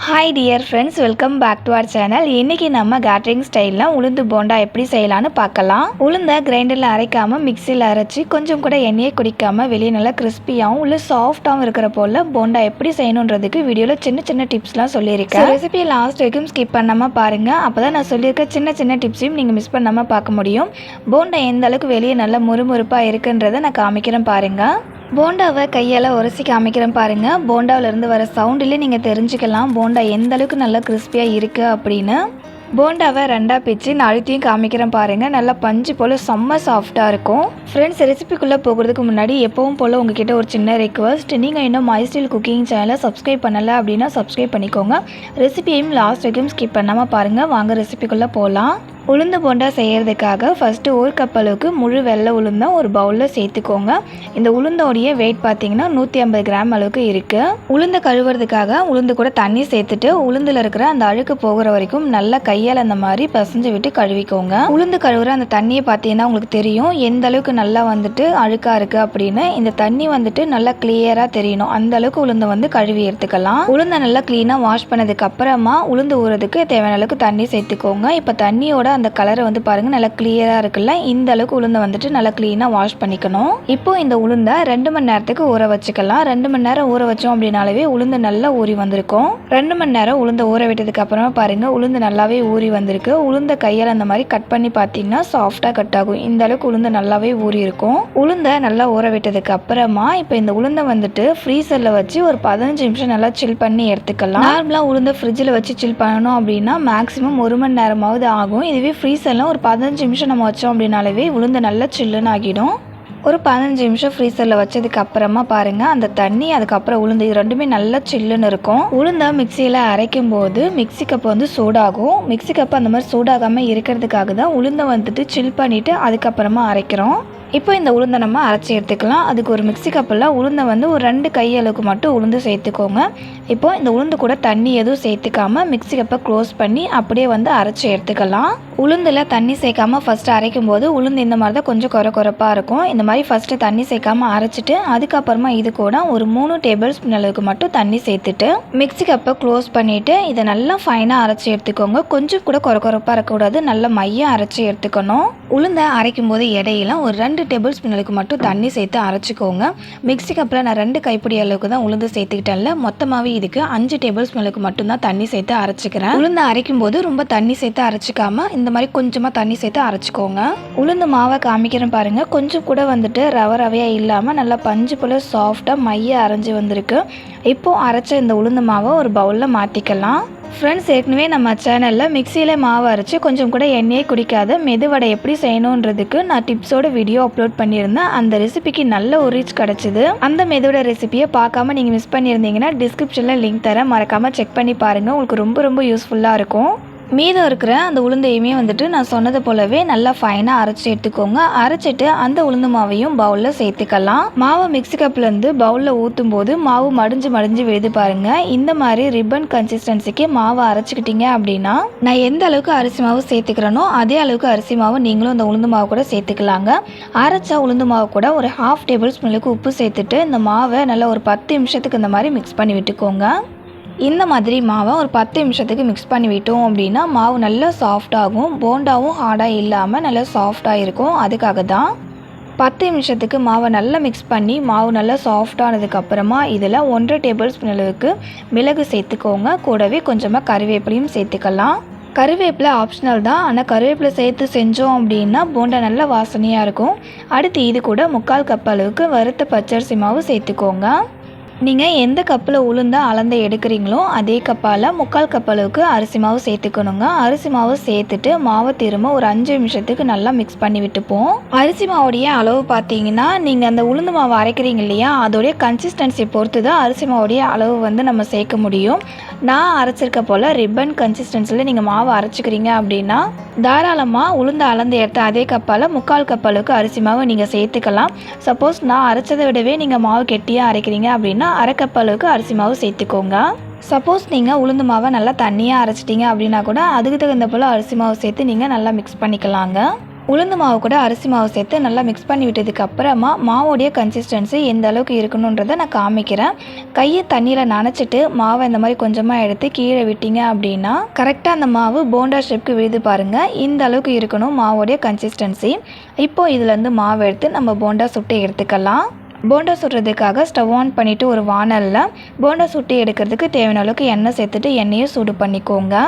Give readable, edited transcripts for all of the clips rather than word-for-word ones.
Hi dear friends, welcome back to our channel. இன்றைக்கி நம்ம catering ஸ்டைலில் உளுந்து போண்டா எப்படி செய்யலான்னு பார்க்கலாம். உளுந்தை கிரைண்டரில் அரைக்காமல் மிக்சியில் அரைச்சி கொஞ்சம் கூட எண்ணெயை குடிக்காமல் வெளியே நல்லா கிறிஸ்பியாகவும் உள்ள சாஃப்டாகவும் இருக்கிற போல் போண்டா எப்படி செய்யணுன்றதுக்கு வீடியோவில் சின்ன சின்ன டிப்ஸ்லாம் சொல்லியிருக்கேன். ரெசிபி லாஸ்ட் வரைக்கும் ஸ்கிப் பண்ணாமல் பாருங்கள். அப்போ தான் நான் சொல்லியிருக்க சின்ன சின்ன டிப்ஸையும் நீங்கள் மிஸ் பண்ணாமல் பார்க்க முடியும். போண்டா எந்த அளவுக்கு வெளியே நல்லா முறுமுறுப்பாக இருக்குன்றதை நான் காமிக்கிறேன் பாருங்கள். போண்டாவை கையால் உரசி காமிக்கிறேன் பாருங்கள். போண்டாவிலேருந்து வர சவுண்டிலே நீங்கள் தெரிஞ்சுக்கலாம் போண்டா எந்த அளவுக்கு நல்லா கிறிஸ்பியாக இருக்குது அப்படின்னு. போண்டாவை ரெண்டாக பிச்சு நான் அழுத்தியும் காமிக்கிறேன் பாருங்கள். நல்லா பஞ்சு போல் செம்ம சாஃப்டாக இருக்கும். ஃப்ரெண்ட்ஸ், ரெசிபிக்குள்ளே போகிறதுக்கு முன்னாடி எப்பவும் போல் உங்ககிட்ட ஒரு சின்ன ரெக்வஸ்ட். நீங்கள் இன்னும் மைஸ்டைல் குக்கிங் சேனலை சப்ஸ்கிரைப் பண்ணலை அப்படின்னா சப்ஸ்கிரைப் பண்ணிக்கோங்க. ரெசிபியையும் லாஸ்ட் வரைக்கும் ஸ்கிப் பண்ணாமல் பாருங்கள். வாங்க ரெசிபிக்குள்ளே போகலாம். உளுந்து போண்டா செய்கிறதுக்காக ஃபஸ்ட்டு 1 கப் அளவுக்கு முழு வெள்ளை உளுந்தை ஒரு பவுலில் சேர்த்துக்கோங்க. இந்த உளுந்தோடைய வெயிட் பார்த்தீங்கன்னா 150 கிராம் அளவுக்கு இருக்குது. உளுந்தை கழுவுறதுக்காக உளுந்து கூட தண்ணி சேர்த்துட்டு உளுந்தில் இருக்கிற அந்த அழுக்கு போகிற வரைக்கும் நல்லா கையால் அந்த மாதிரி பசஞ்சு விட்டு கழுவிக்கோங்க. உளுந்து கழுவுற அந்த தண்ணியை பார்த்தீங்கன்னா உங்களுக்கு தெரியும் எந்த அளவுக்கு நல்லா அழுக்காக இருக்குது அப்படின்னு. இந்த தண்ணி நல்லா கிளியராக தெரியணும். அந்த அளவுக்கு உளுந்தை கழுவி எடுத்துக்கலாம். உளுந்தை நல்லா க்ளீனாக வாஷ் பண்ணதுக்கு அப்புறமா உளுந்து ஊறதுக்கு தேவையான அளவுக்கு தண்ணி சேர்த்துக்கோங்க. இப்போ தண்ணியோட அந்த கலரை பாருங்கள் நல்லா கிளியராக இருக்குல்ல. இந்த அளவுக்கு உளுந்தை நல்லா க்ளீனாக வாஷ் பண்ணிக்கணும். இப்போ இந்த உளுந்தை 2 மணி நேரத்துக்கு ஊற வச்சுக்கலாம். 2 மணி நேரம் ஊற வச்சோம் அப்படின்னாலே உளுந்து நல்லா ஊறி வந்திருக்கும். 2 மணி நேரம் உளுந்தை ஊற விட்டதுக்கு அப்புறமா பாருங்கள் உளுந்து நல்லாவே ஊறி வந்திருக்கு. உளுந்தை கையால் அந்த மாதிரி கட் பண்ணி பார்த்தீங்கன்னா சாஃப்டாக கட் ஆகும். இந்த அளவுக்கு உளுந்து நல்லாவே ஊறி இருக்கும். உளுந்தை நல்லா ஊற விட்டதுக்கு அப்புறமா இப்போ இந்த உளுந்தை ஃப்ரீசரில் வச்சு ஒரு 15 நிமிஷம் நல்லா சில் பண்ணி எடுத்துக்கலாம். நார்மலாக உளுந்தை ஃப்ரிட்ஜில் வச்சு சில் பண்ணணும் அப்படின்னா மேக்ஸிமம் 1 மணி நேரமாவது ஆகும். இதுவே ஃப்ரீசரில் ஒரு 15 நிமிஷம் நம்ம வச்சோம் அப்படின்னாலே உளுந்து நல்லா சில்லுன்னு ஆகிடும். ஒரு 15 நிமிஷம் ஃப்ரீசரில் வச்சதுக்கு அப்புறமா பாருங்கள் அந்த தண்ணி அதுக்கப்புறம் உளுந்து இது ரெண்டுமே நல்லா சில்லுன்னு இருக்கும். உளுந்தை மிக்சியில் அரைக்கும் போது மிக்சி கப்பு சூடாகும். மிக்சி கப்பு அந்த மாதிரி சூடாகாமல் இருக்கிறதுக்காக தான் உளுந்தை சில் பண்ணிவிட்டு அதுக்கப்புறமா அரைக்கிறோம். இப்போ இந்த உளுந்தை நம்ம அரைச்சி எடுத்துக்கலாம். அதுக்கு ஒரு மிக்சி கப்பில் உளுந்தை ஒரு 2 கை அளவுக்கு மட்டும் உளுந்து சேர்த்துக்கோங்க. இப்போ இந்த உளுந்து கூட தண்ணி எதுவும் சேர்த்துக்காமல் மிக்சி கப்பை க்ளோஸ் பண்ணி அப்படியே அரைச்சி எடுத்துக்கலாம். உளுந்தில் தண்ணி சேர்க்காமல் ஃபஸ்ட்டு அரைக்கும் போது உளுந்து இந்த மாதிரி தான் கொஞ்சம் குறப்பாக இருக்கும். இந்த மாதிரி ஃபஸ்ட்டு தண்ணி சேர்க்காமல் அரைச்சிட்டு அதுக்கப்புறமா இது கூட ஒரு 3 டேபிள் ஸ்பூன் அளவுக்கு மட்டும் தண்ணி சேர்த்துட்டு மிக்சி கப்பை க்ளோஸ் பண்ணிவிட்டு இதை நல்லா ஃபைனாக அரைச்சி எடுத்துக்கோங்க. கொஞ்சம் கூட குறப்பாக இருக்கக்கூடாது. நல்லா மையாக அரைச்சி எடுத்துக்கணும். உளுந்தை அரைக்கும் போது இடையில ஒரு 2 டேபிள் ஸ்பூன் அளவுக்கு மட்டும் தண்ணி சேர்த்து அரைச்சிக்கோங்க. மிக்சி கப்பில் நான் 2 கைப்பிடி அளவுக்கு தான் உளுந்து சேர்த்துக்கிட்டேன்ல. மொத்தமாகவே இதுக்கு 5 டேபிள் ஸ்பூன் அளவுக்கு மட்டும் தான் தண்ணி சேர்த்து அரைச்சிக்கிறேன். உளுந்து அரைக்கும் போது ரொம்ப தண்ணி சேர்த்து அரைச்சிக்காம இந்த மாதிரி கொஞ்சமாக தண்ணி சேர்த்து அரைச்சிக்கோங்க. உளுந்து மாவை காமிக்கிறேன் பாருங்கள். கொஞ்சம் கூட ரவையாக இல்லாமல் நல்லா பஞ்சு போல் சாஃப்டாக மைய அரைஞ்சி வந்திருக்கு. இப்போது அரைச்ச இந்த உளுந்து மாவை ஒரு பவுலில் மாற்றிக்கலாம். ஃப்ரெண்ட்ஸ், ஏற்கனவே நம்ம சேனலில் மிக்சியில் மாவு அரைச்சி கொஞ்சம் கூட எண்ணெயே குடிக்காத மெதுவடை எப்படி செய்யணுன்றதுக்கு நான் டிப்ஸோட வீடியோ அப்லோட் பண்ணியிருந்தேன். அந்த ரெசிபிக்கு நல்ல ஒரு ரீச் கிடச்சிது. அந்த மெதுவடை ரெசிபியை பார்க்காம நீங்கள் மிஸ் பண்ணியிருந்தீங்கன்னா டிஸ்கிரிப்ஷனில் லிங்க் தரேன். மறக்காமல் செக் பண்ணி பாருங்கள். உங்களுக்கு ரொம்ப யூஸ்ஃபுல்லாக இருக்கும். மீதம் இருக்கிற அந்த உளுந்தையுமே நான் சொன்னது போலவே நல்லா ஃபைனாக அரைச்சி எடுத்துக்கோங்க. அரைச்சிட்டு அந்த உளுந்து மாவையும் பவுலில் சேர்த்துக்கலாம். மாவை மிக்சி கப்லேருந்து பவுலில் ஊற்றும் போது மாவு மடிஞ்சு விழுது பாருங்கள். இந்த மாதிரி ரிப்பன் கன்சிஸ்டன்சிக்கு மாவை அரைச்சிக்கிட்டீங்க அப்படின்னா நான் எந்த அளவுக்கு அரிசி மாவு சேர்த்துக்கிறேனோ அதே அளவுக்கு அரிசி மாவு நீங்களும் இந்த உளுந்து மாவு கூட சேர்த்துக்கலாங்க. அரைச்சா உளுந்து மாவு கூட ஒரு 1/2 டேபிள் ஸ்பூனுக்கு உப்பு சேர்த்துட்டு இந்த மாவை நல்லா ஒரு 10 நிமிஷத்துக்கு இந்த மாதிரி மிக்ஸ் பண்ணி விட்டுக்கோங்க. இந்த மாதிரி மாவை ஒரு 10 நிமிஷத்துக்கு மிக்ஸ் பண்ணி விட்டோம் அப்படின்னா மாவு நல்லா சாஃப்டாகும். போண்டாவும் ஹார்டாக இல்லாமல் நல்லா சாஃப்டாக இருக்கும். அதுக்காக தான் 10 நிமிஷத்துக்கு மாவை நல்லா மிக்ஸ் பண்ணி மாவு நல்லா சாஃப்டானதுக்கப்புறமா இதில் 1.5 டேபிள் ஸ்பூன் அளவுக்கு மிளகு சேர்த்துக்கோங்க. கூடவே கொஞ்சமாக கறிவேப்பிலையும் சேர்த்துக்கலாம். கருவேப்பிலை ஆப்ஷனல் தான். ஆனால் கருவேப்பிலை சேர்த்து செஞ்சோம் அப்படின்னா போண்டா நல்லா வாசனையாக இருக்கும். அடுத்து இது கூட 3/4 கப் அளவுக்கு வறுத்த பச்சரிசி மாவு சேர்த்துக்கோங்க. நீங்கள் எந்த கப்பில் உளுந்தை அளந்து எடுக்கிறீங்களோ அதே கப்பால் 3/4 கப் அளவுக்கு அரிசி மாவு சேர்த்துக்கணுங்க. அரிசி மாவு சேர்த்துட்டு மாவை திரும்ப ஒரு 5 நிமிஷத்துக்கு நல்லா மிக்ஸ் பண்ணி விட்டுப்போம். அரிசி மாவுடைய அளவு பார்த்தீங்கன்னா நீங்கள் அந்த உளுந்து மாவு அரைக்கிறீங்க இல்லையா, அதோடைய கன்சிஸ்டன்சி பொறுத்து தான் அரிசி மாவுடைய அளவு நம்ம சேர்க்க முடியும். நான் அரைச்சிருக்க போல் ரிப்பன் கன்சிஸ்டன்சியில் நீங்கள் மாவு அரைச்சிக்கிறீங்க அப்படின்னா தாராளமாக உளுந்து அளந்து எடுத்த அதே கப்பால் 3/4 கப் அளவுக்கு அரிசி மாவு நீங்கள் சேர்த்துக்கலாம். சப்போஸ் நான் அரைச்சதை விடவே நீங்கள் மாவு கெட்டியாக அரைக்கிறீங்க அப்படின்னா 1/2 கப் அளவுக்கு அரிசி மாவு சேர்த்துக்கோங்க. சப்போஸ் நீங்கள் உளுந்து மாவை நல்லா தண்ணியாக அரைச்சிட்டிங்க அப்படின்னா கூட அதுக்கு தகுந்த போல் அரிசி மாவு சேர்த்து நீங்கள் நல்லா மிக்ஸ் பண்ணிக்கலாங்க. உளுந்து மாவு கூட அரிசி மாவு சேர்த்து நல்லா மிக்ஸ் பண்ணி விட்டதுக்கு அப்புறமா மாவோடைய கன்சிஸ்டன்சி எந்த அளவுக்கு இருக்கணுன்றதை நான் காமிக்கிறேன். கையை தண்ணியில் நனைச்சிட்டு மாவை இந்த மாதிரி கொஞ்சமாக எடுத்து கீழே விட்டீங்க அப்படின்னா கரெக்டாக அந்த மாவு போண்டா ஷேப்க்கு விழுது பாருங்கள். இந்த அளவுக்கு இருக்கணும் மாவோடைய கன்சிஸ்டன்சி. இப்போது இதுலேருந்து மாவு எடுத்து நம்ம போண்டா சுட்டு எடுத்துக்கலாம். போண்டா சுடுறதுக்காக ஸ்டவ் ஆன் பண்ணிவிட்டு ஒரு வானலில் போண்டா சுட்டு எடுக்கிறதுக்கு தேவையான அளவுக்கு எண்ணெய் சேர்த்துட்டு எண்ணெயை சூடு பண்ணிக்கோங்க.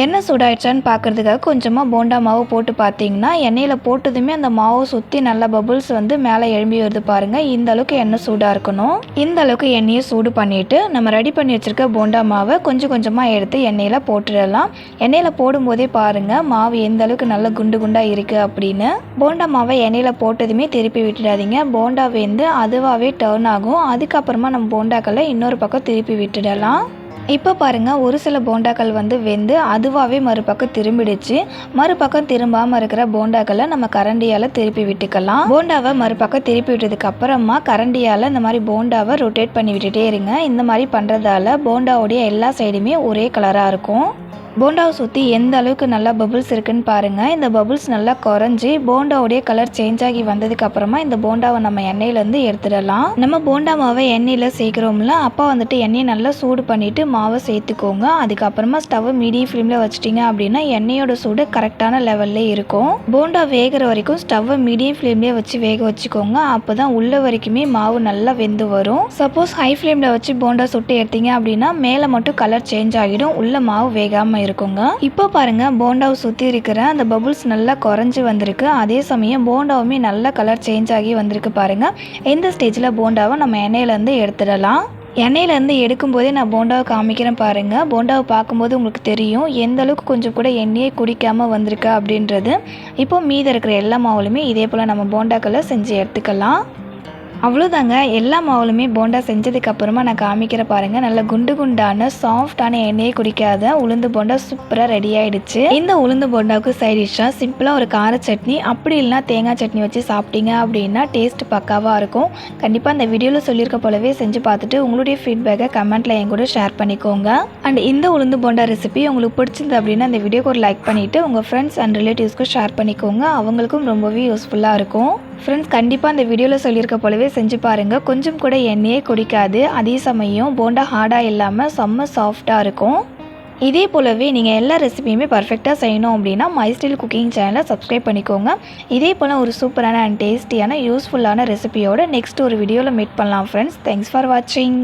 எண்ணெய் சூடாயிடுச்சான்னு பார்க்குறதுக்காக கொஞ்சமாக போண்டா மாவு போட்டு பார்த்தீங்கன்னா எண்ணெயில் போட்டதுமே அந்த மாவை சுற்றி நல்லா பபுள்ஸ் வந்து மேலே எழும்பி வருது பாருங்கள். இந்த அளவுக்கு எண்ணெய் சூடாக இருக்கணும். இந்த அளவுக்கு எண்ணெயை சூடு பண்ணிவிட்டு நம்ம ரெடி பண்ணி வச்சுருக்க போண்டா மாவை கொஞ்சம் கொஞ்சமாக எடுத்து எண்ணெயில் போட்டுடலாம். எண்ணெயில் போடும்போதே பாருங்கள் மாவு எந்த அளவுக்கு நல்லா குண்டு குண்டாக இருக்குது அப்படின்னு. போண்டா மாவை எண்ணெயில் போட்டதுமே திருப்பி விட்டுடாதீங்க. போண்டா வெந்து அதுவாகவே டர்ன் ஆகும். அதுக்கப்புறமா நம்ம போண்டாக்களை இன்னொரு பக்கம் திருப்பி விட்டுடலாம். இப்போ பாருங்கள் ஒரு சில போண்டாக்கள் வந்து வெந்து அதுவாகவே மறுபக்கம் திரும்பிடுச்சு. மறுபக்கம் திரும்பாமல் இருக்கிற போண்டாக்களை நம்ம கரண்டியால் திருப்பி விட்டுக்கலாம். போண்டாவை மறுபக்கம் திருப்பி விட்டதுக்கு அப்புறமா கரண்டியால் இந்த மாதிரி போண்டாவை ரொட்டேட் பண்ணி விட்டுட்டே இருங்க. இந்த மாதிரி பண்ணுறதால போண்டாவுடைய எல்லா சைடுமே ஒரே கலராக இருக்கும். போண்டாவை சுற்றி எந்த அளவுக்கு நல்லா பபுள்ஸ் இருக்குன்னு பாருங்கள். இந்த பபுள்ஸ் நல்லா குறைஞ்சி போண்டாவுடைய கலர் சேஞ்ச் ஆகி வந்ததுக்கு அப்புறமா இந்த போண்டாவை நம்ம எண்ணெயிலேருந்து எடுத்துடலாம். நம்ம போண்டா மாவை எண்ணெயில் சேர்க்குறோம்ல, அப்போ வந்துட்டு எண்ணெயை நல்லா சூடு பண்ணிவிட்டு மாவை சேர்த்துக்கோங்க. அதுக்கப்புறமா ஸ்டவ்வை மீடியம் ஃப்ளேமில் வச்சிட்டிங்க அப்படின்னா எண்ணெயோட சூடு கரெக்டான லெவல்லே இருக்கும். போண்டா வேகிற வரைக்கும் ஸ்டவ்வை மீடியம் ஃப்ளேம்லேயே வச்சு வேக வச்சுக்கோங்க. அப்போ தான் உள்ள வரைக்குமே மாவு நல்லா வெந்து வரும். சப்போஸ் ஹை ஃப்ளேமில் வச்சு போண்டா சுட்டு எடுத்தீங்க அப்படின்னா மேலே மட்டும் கலர் சேஞ்ச் ஆகிடும், உள்ள மாவு வேகாமல் இருக்குங்க. இப்போ பாருங்க போண்டாவை சுற்றி இருக்கிற அந்த பபுள்ஸ் நல்லா குறைஞ்சி வந்திருக்கு. அதே சமயம் போண்டாவுமே நல்ல கலர் சேஞ்ச் ஆகி வந்திருக்கு பாருங்க. இந்த ஸ்டேஜில் போண்டாவை நம்ம எண்ணெயிலேருந்து எடுத்துடலாம். எண்ணெயிலேருந்து எடுக்கும்போதே நான் போண்டாவை காமிக்கிறேன் பாருங்கள். போண்டாவை பார்க்கும்போது உங்களுக்கு தெரியும் எந்த அளவுக்கு கொஞ்சம் கூட எண்ணெயை குடிக்காமல் வந்திருக்கு அப்படின்றது. இப்போ மீதி இருக்கிற எல்லா மாவுலையுமே இதே போல் நம்ம போண்டாக்களை செஞ்சு எடுத்துக்கலாம். அவ்வளோதாங்க. எல்லா மாவுலுமே போண்டா செஞ்சதுக்கப்புறமா நான் காமிக்கிற பாருங்கள். நல்ல குண்டு குண்டான சாஃப்டான எண்ணெயை குடிக்காத உளுந்து போண்டா சூப்பராக ரெடி ஆகிடுச்சு. இந்த உளுந்து போண்டாவுக்கு சைட் டிஷ்ஷாக சிம்பிளாக ஒரு கார சட்னி அப்படி இல்லைனா தேங்காய் சட்னி வச்சு சாப்பிட்டீங்க அப்படின்னா டேஸ்ட் பக்காவாக இருக்கும். கண்டிப்பாக இந்த வீடியோவில் சொல்லியிருக்க போலவே செஞ்சு பார்த்துட்டு உங்களுடைய ஃபீட்பேக்கை கமெண்ட்டில் என் கூட ஷேர் பண்ணிக்கோங்க. அண்ட் இந்த உளுந்து போண்டா ரெசிபி உங்களுக்கு பிடிச்சிருந்து அப்படின்னா இந்த வீடியோக்கு ஒரு லைக் பண்ணிவிட்டு உங்கள் ஃப்ரெண்ட்ஸ் அண்ட் ரிலேட்டிவ்ஸ்க்கு ஷேர் பண்ணிக்கோங்க. அவங்களுக்கும் ரொம்பவே யூஸ்ஃபுல்லாக இருக்கும். ஃப்ரெண்ட்ஸ் கண்டிப்பாக இந்த வீடியோவில் சொல்லியிருக்க போலவே செஞ்சு பாருங்கள். கொஞ்சம் கூட எண்ணெயே குடிக்காது. அதே சமயம் போண்டா ஹார்டாக இல்லாமல் செம்ம சாஃப்டாக இருக்கும். இதே போலவே நீங்கள் எல்லா ரெசிபியுமே பர்ஃபெக்டாக செய்யணும் அப்படின்னா மைஸ்டைல் குக்கிங் சேனலை சப்ஸ்கிரைப் பண்ணிக்கோங்க. இதே போல் ஒரு சூப்பரான அண்ட் டேஸ்டியான யூஸ்ஃபுல்லான ரெசிபியோட நெக்ஸ்ட் ஒரு வீடியோவில் மீட் பண்ணலாம் ஃப்ரெண்ட்ஸ். தேங்க்ஸ் ஃபார் வாட்சிங்.